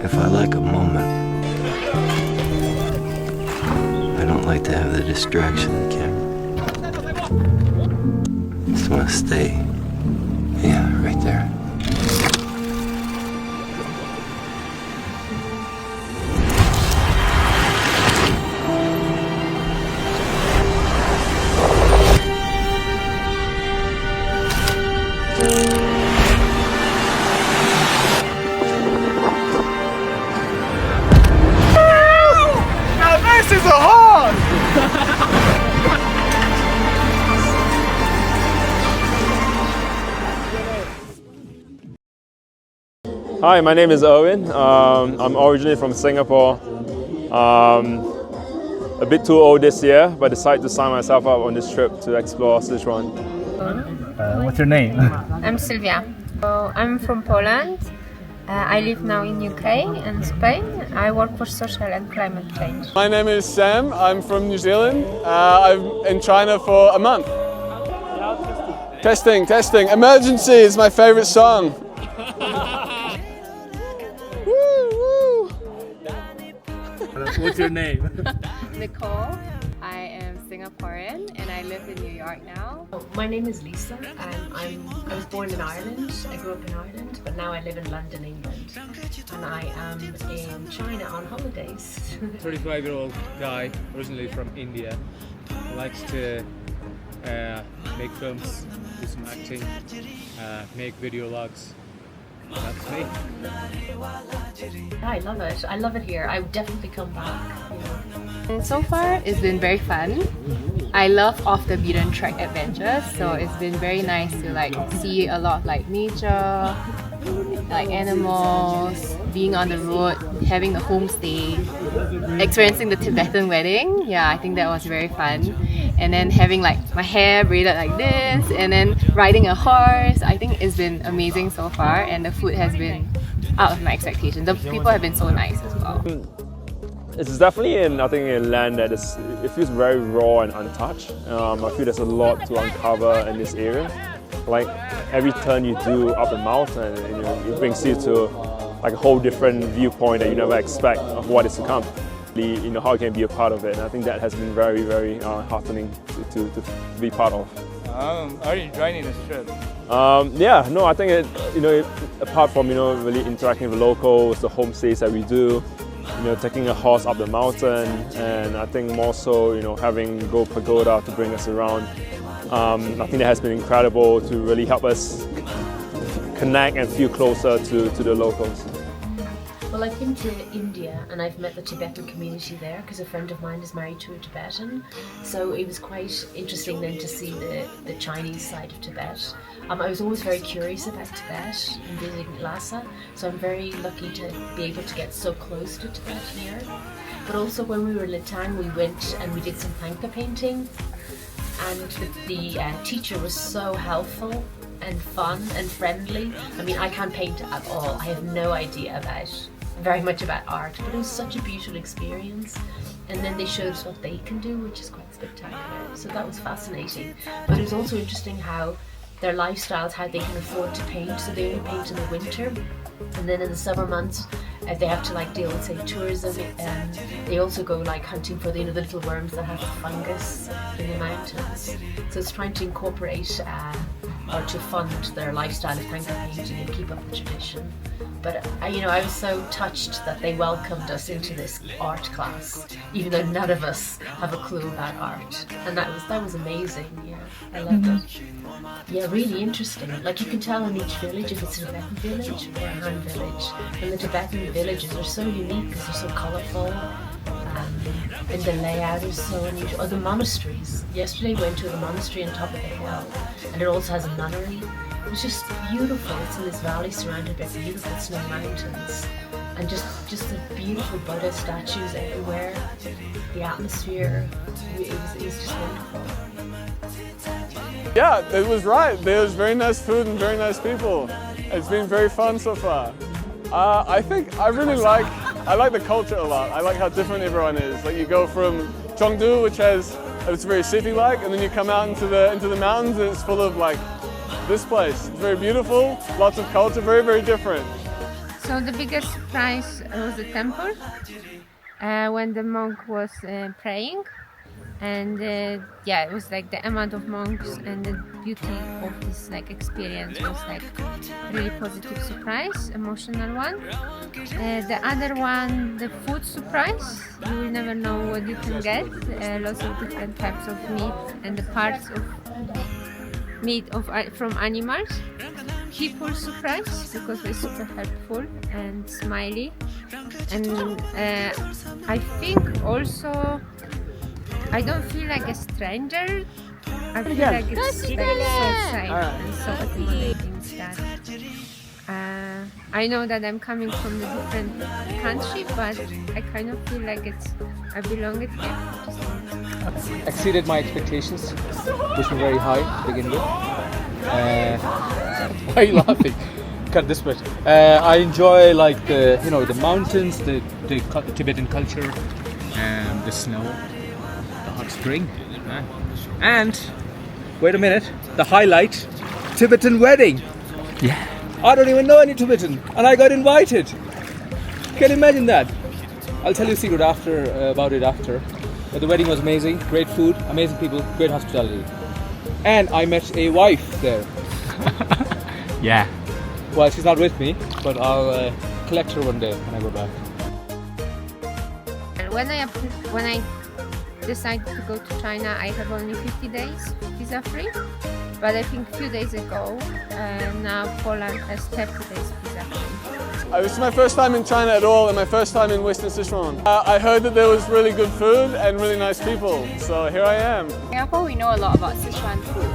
If I like a moment, I don't like to have the distraction of the camera. Just want to stay, yeah, right there. This is a horse! Hi, my name is Owen. I'm originally from Singapore. A bit too old this year, but decided to sign myself up on this trip to explore Sichuan. What's your name? I'm Sylvia. So I'm from Poland. I live now in UK and Spain. I work for social and climate change. My name is Sam. I'm from New Zealand. I'm in China for a month. Testing. Emergency is my favorite song. Woo. What's your name? Nicole. I am Singaporean and I live in New York now. My name is Lisa and I was born in Ireland. I grew up in Ireland, but now I live in London, England. And I am in China on holidays. 35-year-old guy, originally from India, likes to make films, do some acting, make video logs. That's me. I love it. I love it here. I would definitely come back. And so far it's been very fun. I love off the beaten track adventures, so it's been very nice to see a lot of nature, animals, being on the road, having the homestay, experiencing the Tibetan wedding. Yeah, I think that was very fun. And then having my hair braided like this, and then riding a horse. I think it's been amazing so far, and the food has been out of my expectations. The people have been so nice as well. It's definitely a land that it feels very raw and untouched. I feel there's a lot to uncover in this area. Every turn you do up the mountain, it brings you to a whole different viewpoint that you never expect of what is to come. How you can be a part of it, and I think that has been very, very heartening to be part of. Are you joining this trip? Yeah, no, I think apart from really interacting with the locals, the homestays that we do, taking a horse up the mountain, and I think more so having Gopagoda to bring us around. I think that has been incredible to really help us connect and feel closer to the locals. Well, I've been to India and I've met the Tibetan community there because a friend of mine is married to a Tibetan. So it was quite interesting then to see the Chinese side of Tibet. I was always very curious about Tibet and visiting Lhasa, so I'm very lucky to be able to get so close to Tibet here. But also when we were in Litang, we went and we did some thangka painting, and the teacher was so helpful and fun and friendly. I mean, I can't paint at all. I have no idea very much about art, but it was such a beautiful experience. And then they showed us what they can do, which is quite spectacular. So that was fascinating. But it was also interesting how their lifestyles, how they can afford to paint. So they only paint in the winter, and then in the summer months they have to deal with, say, tourism. They also go hunting for the little worms that have fungus in the mountains. So it's trying to incorporate or to fund their lifestyle of thangka painting and keep up the tradition. But I was so touched that they welcomed us into this art class, even though none of us have a clue about art, and that was amazing. Yeah, I loved it. Yeah, really interesting. You can tell in each village if it's a Tibetan village or a Han village, and the Tibetan villages are so unique because they're so colourful. And the layout is so unusual. Oh, the monasteries. Yesterday we went to the monastery on top of the hill, and it also has a nunnery. It was just beautiful. It's in this valley surrounded by beautiful snow mountains, and just the beautiful Buddha statues everywhere. The atmosphere, it was just wonderful. Yeah, it was right. There's very nice food and very nice people. It's been very fun so far. I think I like the culture a lot. I like how different everyone is. You go from Chengdu, which it's very city-like, and then you come out into the mountains, and it's full of this place. It's very beautiful, lots of culture, very, very different. So the biggest surprise was the temple when the monk was praying, and yeah, it was like the amount of monks and the beauty of this like experience was like really positive surprise, emotional one. The other one, the food surprise. You will never know what you can get. Lots of different types of meat and the parts of meat from animals. People surprise because they're super helpful and smiley, and I think also I don't feel like a stranger. I feel like it's like so safe and so accommodating that I know that I'm coming from a different country, but I kind of feel like I belong it here. Exceeded my expectations, which were very high to begin with. Why are you laughing? Cut this bit. I enjoy like the the mountains, the Tibetan culture, and the snow, the hot spring, and wait a minute, the highlight, Tibetan wedding. Yeah. I don't even know any Tibetan, and I got invited. Can you imagine that? I'll tell you a secret about it after. But the wedding was amazing, great food, amazing people, great hospitality. And I met a wife there. Yeah. Well, she's not with me, but I'll collect her one day when I go back. And when I decided to go to China, I have only 50 days visa free. But I think a few days ago, now Poland has 30 days visa free. This is my first time in China at all and my first time in Western Sichuan. I heard that there was really good food and really nice people, so here I am. In Singapore, we know a lot about Sichuan food.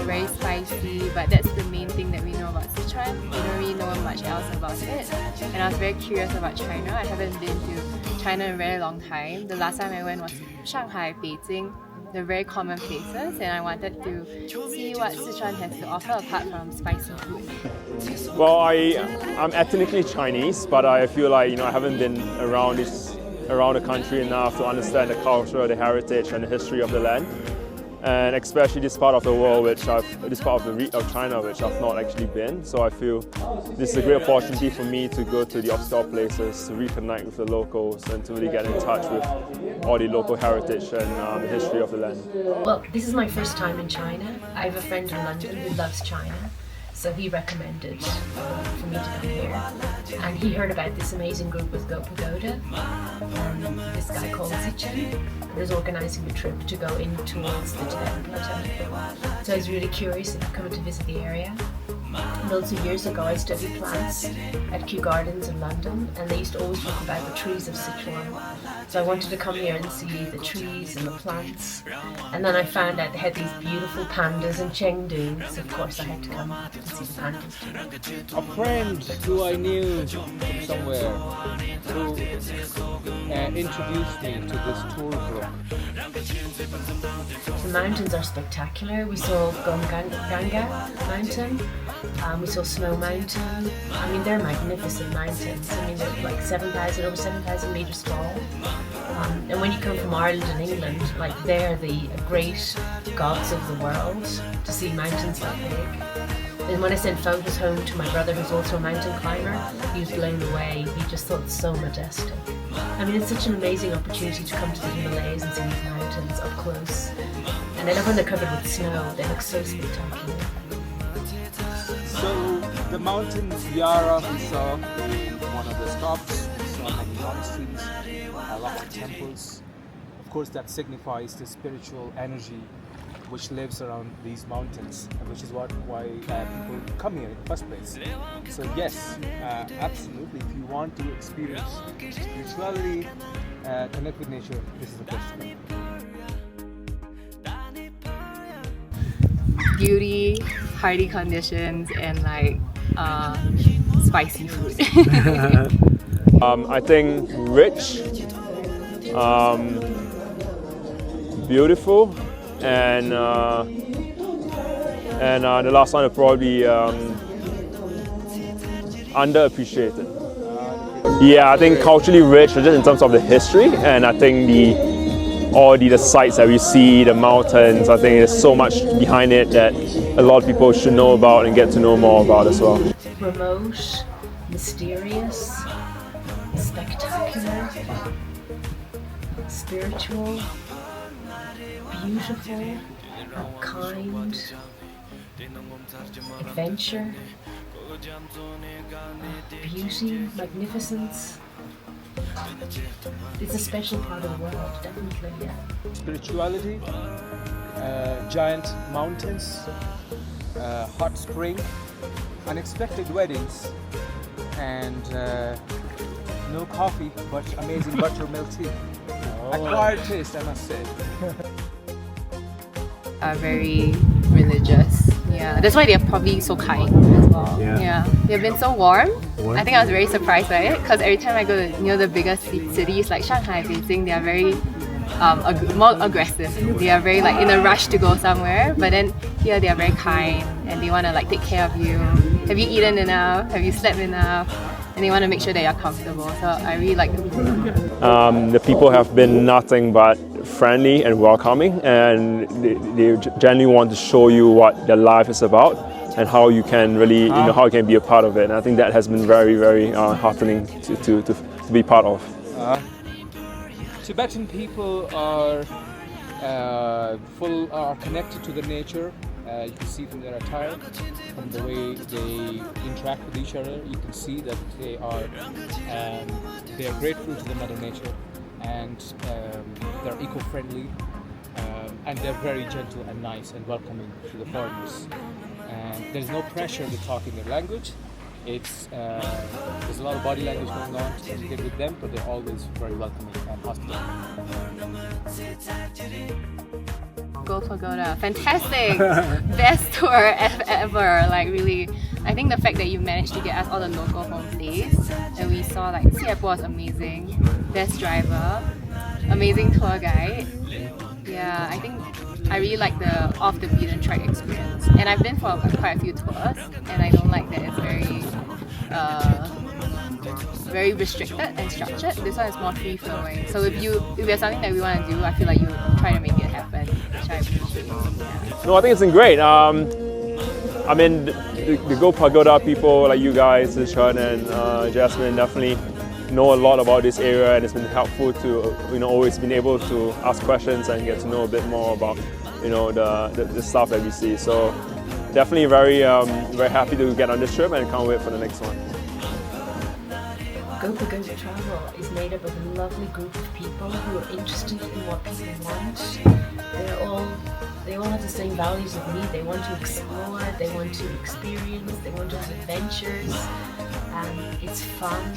Very spicy, but that's the main thing that we know about Sichuan. We don't really know much else about it. And I was very curious about China. I haven't been to China in a very long time. The last time I went was Shanghai, Beijing. They're very common places, and I wanted to see what Sichuan has to offer apart from spicy food. Well, I'm ethnically Chinese, but I feel like I haven't been around the country enough to understand the culture, the heritage, and the history of the land. And especially this part of the world, this part of China, which I've not actually been. So I feel this is a great opportunity for me to go to the obscure places, to reconnect with the locals, and to really get in touch with all the local heritage and the history of the land. Well, this is my first time in China. I have a friend in London who loves China, so he recommended for me to come here. And he heard about this amazing group with Gopagoda, this guy called Zichin is organising a trip to go in towards the Tibetan Plateau. So I was really curious about coming to visit the area. And also years ago I studied plants at Kew Gardens in London, and they used to always talk about the trees of Sichuan. So I wanted to come here and see the trees and the plants. And then I found out they had these beautiful pandas in Chengdu, so of course I had to come and see the pandas too. A friend who I knew from somewhere who introduced me to this tour group. The mountains are spectacular. We saw Ganga Mountain, we saw Snow Mountain. I mean, they're magnificent mountains. I mean, they're like over 7,000 meters tall. And when you come from Ireland and England, like they're the great gods of the world, to see mountains that big. And when I sent photos home to my brother, who's also a mountain climber, he was blown away. He just thought it's so majestic. I mean, it's such an amazing opportunity to come to the Himalayas and see these mountains up close. And I love when they're covered with snow. They look so spectacular. So the mountains Yara we saw in one of the stops. We saw many monasteries, lots of temples. Of course, that signifies the spiritual energy which lives around these mountains, which is why people come here in the first place. So yes, absolutely, if you want to experience spirituality, connect with nature, this is the place to come. Beauty, hardy conditions, and like spicy food. I think rich, beautiful, and the last one is probably underappreciated. Yeah, I think culturally rich, just in terms of the history, and I think all the sights that we see, the mountains, I think there's so much behind it that a lot of people should know about and get to know more about as well. Remote, mysterious, spectacular, spiritual, beautiful, kind, adventure, beauty, magnificence. It's a special part of the world, definitely, yeah. Spirituality, giant mountains, hot spring, unexpected weddings, and no coffee, but amazing buttermilk tea. Acquired taste, I must say. Are very religious. Yeah, that's why they're probably so kind as well. Yeah, they've been so warm. I think I was very surprised by it because every time I go to the bigger cities like Shanghai, Beijing, they are very more aggressive. They are very like in a rush to go somewhere. But then here they are very kind and they want to like take care of you. Have you eaten enough? Have you slept enough? And they want to make sure that you're comfortable. So I really like them. The people have been nothing but friendly and welcoming, and they genuinely want to show you what their life is about and how you can really, how you can be a part of it. And I think that has been very, very heartening to be part of. Tibetan people are connected to the nature. You can see from their attire, from the way they interact with each other. You can see that they are grateful to the Mother Nature, and they're eco-friendly, and they're very gentle and nice and welcoming to the foreigners. And there's no pressure to talk in their language. There's a lot of body language going on to communicate with them, but they're always very welcoming and hospitable. Gopagoda, fantastic! Best tour ever. Like really, I think the fact that you managed to get us all the local homestays, and we saw like CF was amazing, best driver, amazing tour guide. Yeah, I think I really like the off the beaten track experience. And I've been for quite a few tours, and I don't like that it's very restricted and structured. This one is more free flowing. So if there's something that we want to do, I feel like you try to make it happen, which I appreciate. Yeah. No, I think it's been great. I mean, the Gopagoda people like you guys, Sichuan and Jasmine, definitely know a lot about this area, and it's been helpful to always been able to ask questions and get to know a bit more about the stuff that we see. So definitely very very happy to get on this trip and can't wait for the next one. Gopagoda Travel is made up of a lovely group of people who are interested in what people want. They all have the same values as me. They want to explore, they want to experience, they want to have adventures. It's fun.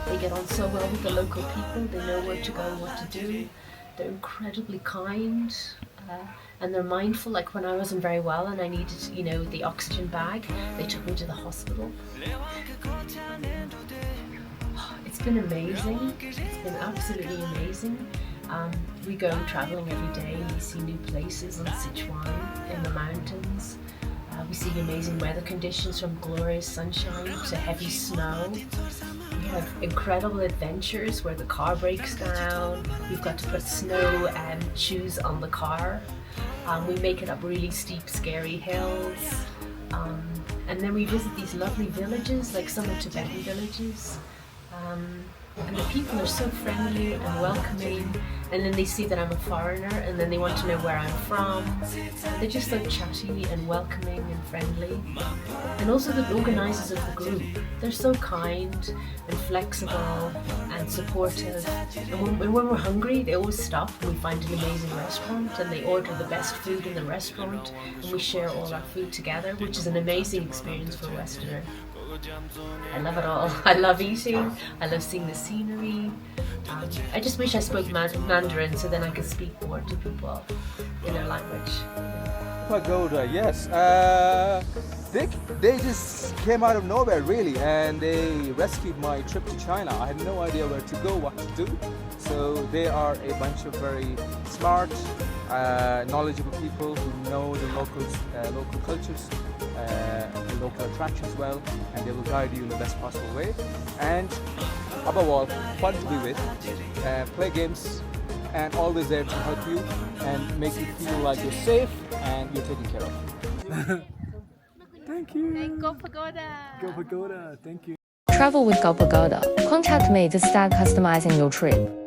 They get on so well with the local people. They know where to go and what to do. They're incredibly kind. And they're mindful. Like when I wasn't very well and I needed, the oxygen bag, they took me to the hospital. It's been amazing. It's been absolutely amazing. We go traveling every day. We see new places in Sichuan, in the mountains. We see amazing weather conditions, from glorious sunshine to heavy snow. We have incredible adventures where the car breaks down. We've got to put snow shoes on the car. We make it up really steep, scary hills. And then we visit these lovely villages, like some of Tibetan villages. And the people are so friendly and welcoming, and then they see that I'm a foreigner and then they want to know where I'm from. They're just so chatty and welcoming and friendly. And also the organisers of the group, they're so kind and flexible and supportive. And when we're hungry, they always stop and we find an amazing restaurant and they order the best food in the restaurant and we share all our food together, which is an amazing experience for a Westerner. I love it all. I love eating, I love seeing the scenery. I just wish I spoke Mandarin so then I could speak more to people in their language. Pagoda, yes. They just came out of nowhere really, and they rescued my trip to China. I had no idea where to go, what to do. So they are a bunch of very smart, knowledgeable people who know the local cultures, the local attractions well, and they will guide you in the best possible way. And above all, fun to be with, play games, and always there to help you and make you feel like you're safe and you're taken care of. Thank you. And Gopagoda. Gopagoda, thank you. Travel with Gopagoda. Contact me to start customizing your trip.